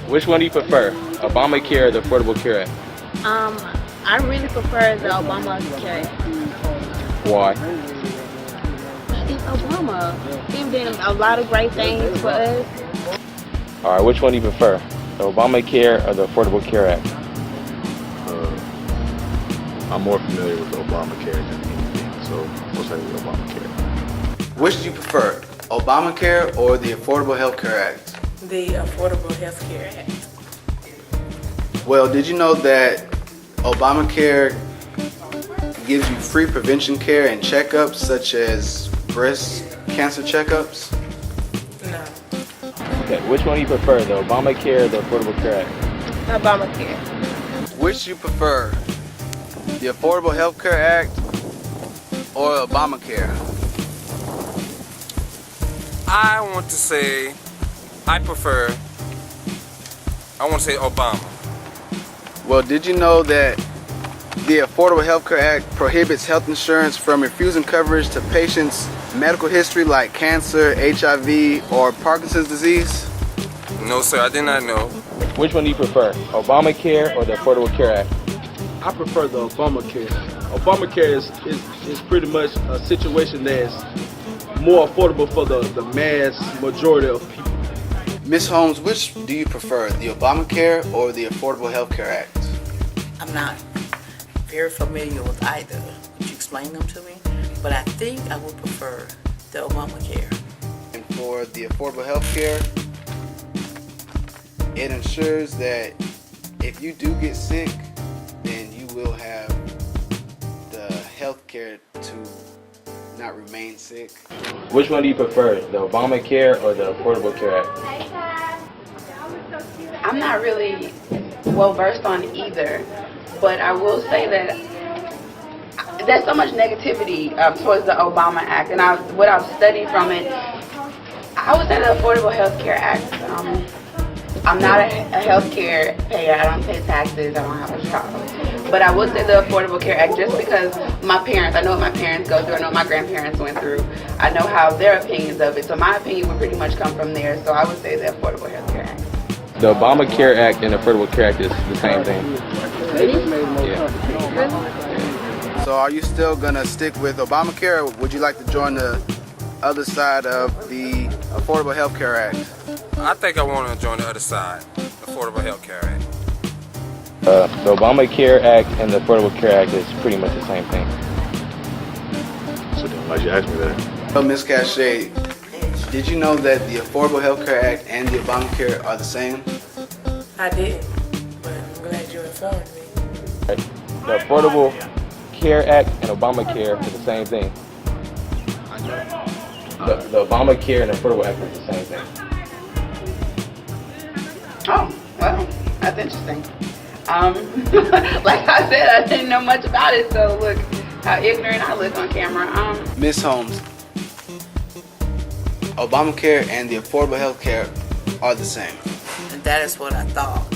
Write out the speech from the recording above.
Which one do you prefer, Obamacare or the Affordable Care Act? I really prefer the Obamacare. Why? It's Obama. He's doing a lot of great things for us. All right, which one do you prefer, the Obamacare or the Affordable Care Act? I'm more familiar with the Obamacare than anything, so we'll say the Obamacare. Which do you prefer, Obamacare or the Affordable Health Care Act? The Affordable Health Care Act. Well, did you know that Obamacare gives you free prevention care and checkups such as breast cancer checkups? No. Okay, which one do you prefer, the Obamacare or the Affordable Care Act? Obamacare. Which do you prefer, the Affordable Health Care Act or Obamacare? I want to say Obama. Well, did you know that the Affordable Health Care Act prohibits health insurance from refusing coverage to patients' medical history like cancer, HIV, or Parkinson's disease? No, sir, I did not know. Which one do you prefer, Obamacare or the Affordable Care Act? I prefer the Obamacare. Obamacare is pretty much a situation that's more affordable for the mass majority of people. Ms. Holmes, which do you prefer, the Obamacare or the Affordable Health Care Act? I'm not very familiar with either. Would you explain them to me? But I think I would prefer the Obamacare. And for the Affordable Health Care, it ensures that if you do get sick, then you will have the health care to not remain sick. Which one do you prefer, the Obamacare or the Affordable Care Act? I'm not really well versed on either, but I will say that there's so much negativity towards the Obama Act, and what I've studied from it, I would say the Affordable Health Care Act. I'm not a health care payer. I don't pay taxes. I don't have a job. But I would say the Affordable Care Act just because I know what my parents go through. I know what my grandparents went through. I know how their opinions of it. So my opinion would pretty much come from there. So I would say the Affordable Health Care Act. The Obamacare Act and the Affordable Care Act is the same thing. Yeah. So are you still gonna stick with Obamacare, or would you like to join the other side of the Affordable Health Care Act? I think I want to join the other side, Affordable Health Care Act. The Obamacare Act and the Affordable Care Act is pretty much the same thing. So then why'd you ask me that? So Ms. Cachet, did you know that the Affordable Health Care Act and the Obamacare are the same? I did, but I'm glad you informed me. The Affordable Care Act and Obamacare is the same thing. The Obamacare and Affordable Act is the same thing. Oh, well, that's interesting. Like I said, I didn't know much about it, so look how ignorant I look on camera. Ms. Holmes, Obamacare and the Affordable Health Care are the same. And that is what I thought.